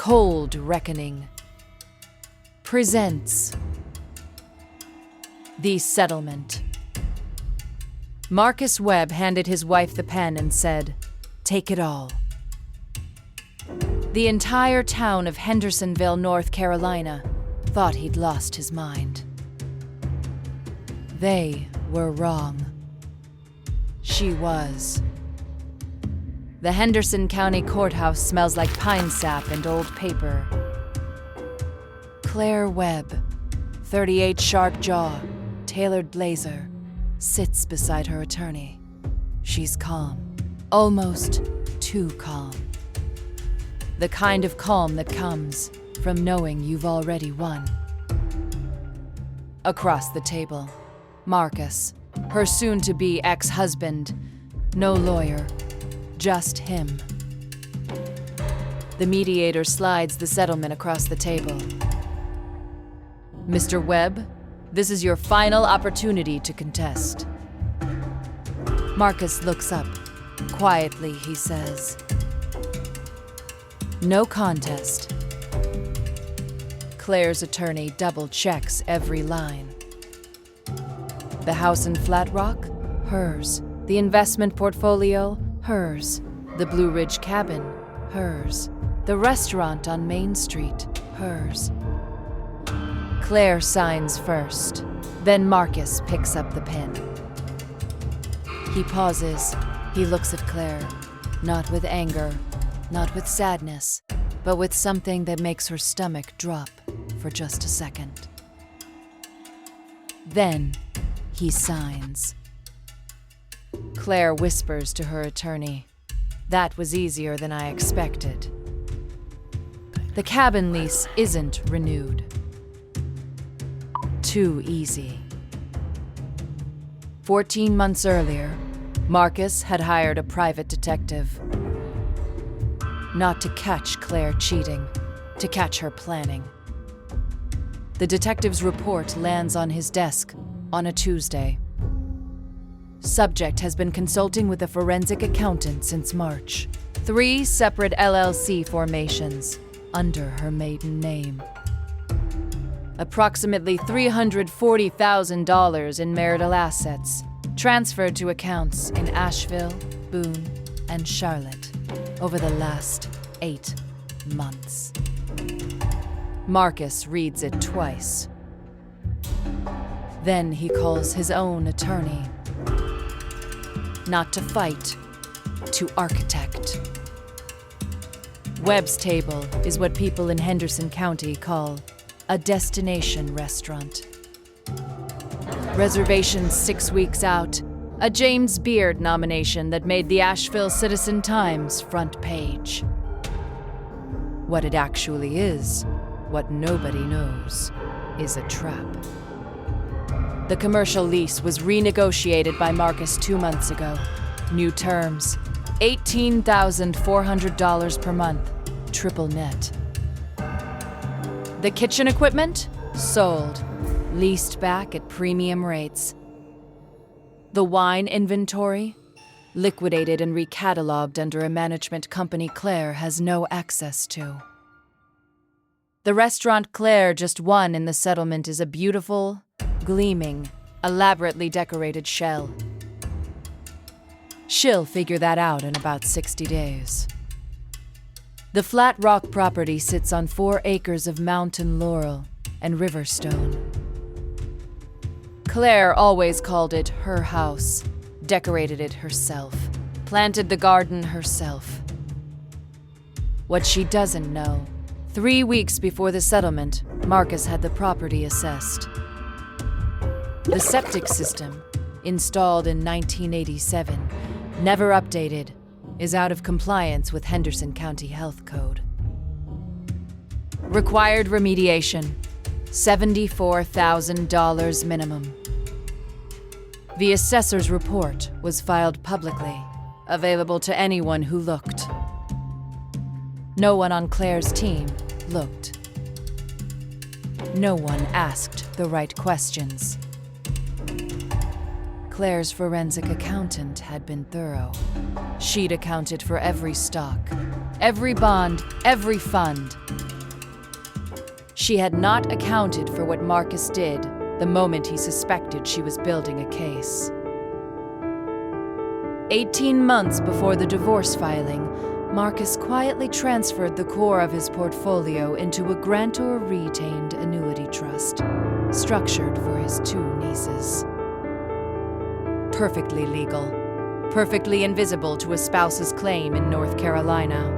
Cold Reckoning presents The Settlement. Marcus Webb handed his wife the pen and said, "Take it all." The entire town of Hendersonville, North Carolina, thought he'd lost his mind. They were wrong. She was. The Henderson County Courthouse smells like pine sap and old paper. Claire Webb, 38 sharp jaw, tailored blazer, sits beside her attorney. She's calm, almost too calm. The kind of calm that comes from knowing you've already won. Across the table, Marcus, her soon-to-be ex-husband, no lawyer, just him. The mediator slides the settlement across the table. "Mr. Webb, this is your final opportunity to contest." Marcus looks up. Quietly, he says, "No contest." Claire's attorney double-checks every line. The house in Flat Rock? Hers. The investment portfolio? Hers. The Blue Ridge cabin? Hers. The restaurant on Main Street? Hers. Claire signs first. Then Marcus picks up the pen. He pauses. He looks at Claire, not with anger, not with sadness, but with something that makes her stomach drop for just a second. Then he signs. Claire whispers to her attorney, "That was easier than I expected." The cabin lease isn't renewed. Too easy. 14 months earlier, Marcus had hired a private detective. Not to catch Claire cheating, to catch her planning. The detective's report lands on his desk on a Tuesday. Subject has been consulting with a forensic accountant since March. 3 separate LLC formations under her maiden name. Approximately $340,000 in marital assets transferred to accounts in Asheville, Boone, and Charlotte over the last 8 months. Marcus reads it twice. Then he calls his own attorney. Not to fight, to architect. Webb's Table is what people in Henderson County call a destination restaurant. Reservations 6 weeks out, a James Beard nomination that made the Asheville Citizen-Times front page. What it actually is, what nobody knows, is a trap. The commercial lease was renegotiated by Marcus 2 months ago. New terms, $18,400 per month, triple net. The kitchen equipment? Sold. Leased back at premium rates. The wine inventory? Liquidated and recatalogued under a management company Claire has no access to. The restaurant Claire just won in the settlement is a beautiful, gleaming, elaborately decorated shell. She'll figure that out in about 60 days. The Flat Rock property sits on 4 acres of mountain laurel and riverstone. Claire always called it her house, decorated it herself, planted the garden herself. What she doesn't know, 3 weeks before the settlement, Marcus had the property assessed. The septic system, installed in 1987, never updated, is out of compliance with Henderson County Health Code. Required remediation, $74,000 minimum. The assessor's report was filed publicly, available to anyone who looked. No one on Claire's team looked. No one asked the right questions. Claire's forensic accountant had been thorough. She'd accounted for every stock, every bond, every fund, She had not accounted for what Marcus did the moment he suspected she was building a case. 18 months before the divorce filing, Marcus quietly transferred the core of his portfolio into a grantor-retained annuity trust, structured for his 2 nieces. Perfectly legal, perfectly invisible to a spouse's claim in North Carolina.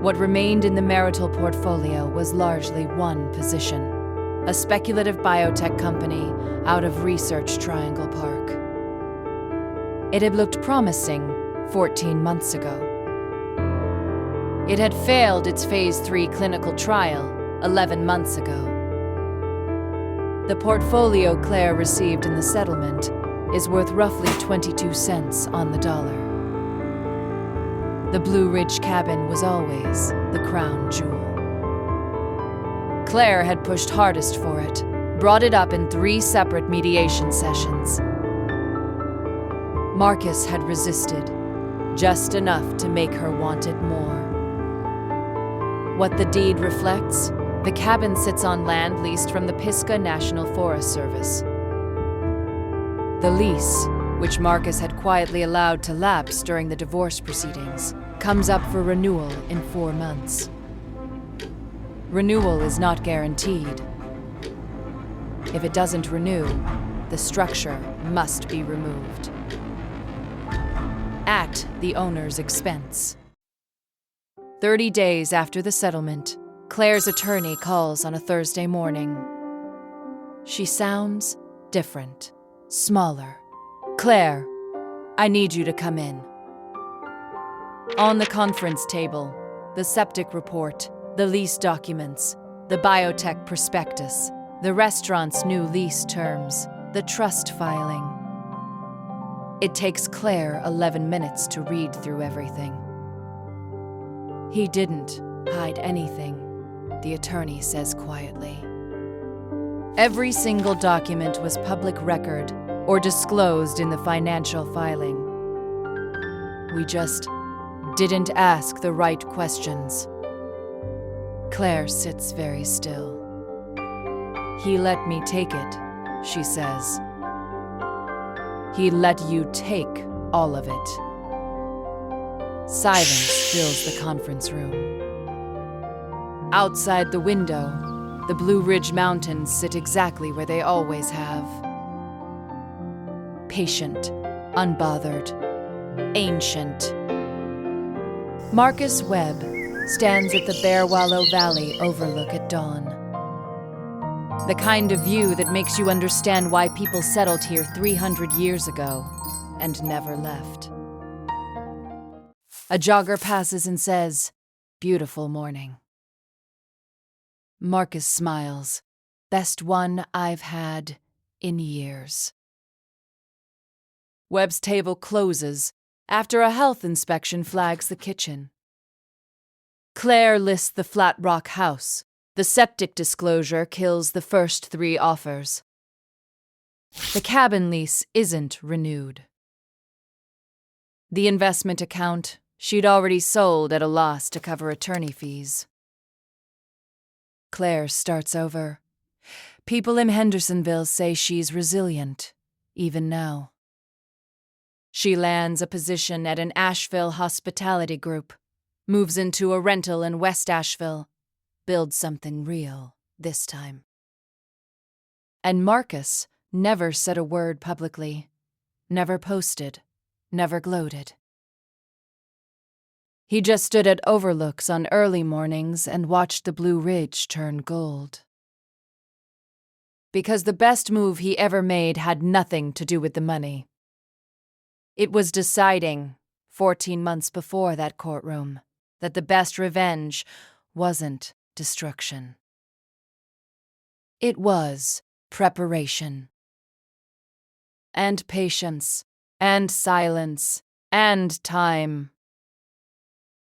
What remained in the marital portfolio was largely one position, a speculative biotech company out of Research Triangle Park. It had looked promising 14 months ago. It had failed its Phase 3 clinical trial 11 months ago. The portfolio Claire received in the settlement is worth roughly 22 cents on the dollar. The Blue Ridge cabin was always the crown jewel. Claire had pushed hardest for it, brought it up in 3 separate mediation sessions. Marcus had resisted, just enough to make her want it more. What the deed reflects, the cabin sits on land leased from the Pisgah National Forest Service. The lease, which Marcus had quietly allowed to lapse during the divorce proceedings, comes up for renewal in 4 months. Renewal is not guaranteed. If it doesn't renew, the structure must be removed. At the owner's expense. 30 days after the settlement, Claire's attorney calls on a Thursday morning. She sounds different, smaller. "Claire, I need you to come in." On the conference table, the septic report, the lease documents, the biotech prospectus, the restaurant's new lease terms, the trust filing. It takes Claire 11 minutes to read through everything. "He didn't hide anything," the attorney says quietly. Every single document was public record or disclosed in the financial filing. "We just didn't ask the right questions." Claire sits very still. "He let me take it," she says. "He let you take all of it." Silence fills the conference room. Outside the window, the Blue Ridge Mountains sit exactly where they always have. Patient, unbothered, ancient. Marcus Webb stands at the Bear Wallow Valley overlook at dawn. The kind of view that makes you understand why people settled here 300 years ago and never left. A jogger passes and says, "Beautiful morning." Marcus smiles. "Best one I've had in years." Webb's table closes after a health inspection flags the kitchen. Claire lists the Flat Rock house. The septic disclosure kills the first 3 offers. The cabin lease isn't renewed. The investment account she'd already sold at a loss to cover attorney fees. Claire starts over. People in Hendersonville say she's resilient, even now. She lands a position at an Asheville hospitality group, moves into a rental in West Asheville, builds something real this time. And Marcus never said a word publicly, never posted, never gloated. He just stood at overlooks on early mornings and watched the Blue Ridge turn gold. Because the best move he ever made had nothing to do with the money. It was deciding, 14 months before that courtroom, that the best revenge wasn't destruction. It was preparation. And patience, and silence, and time.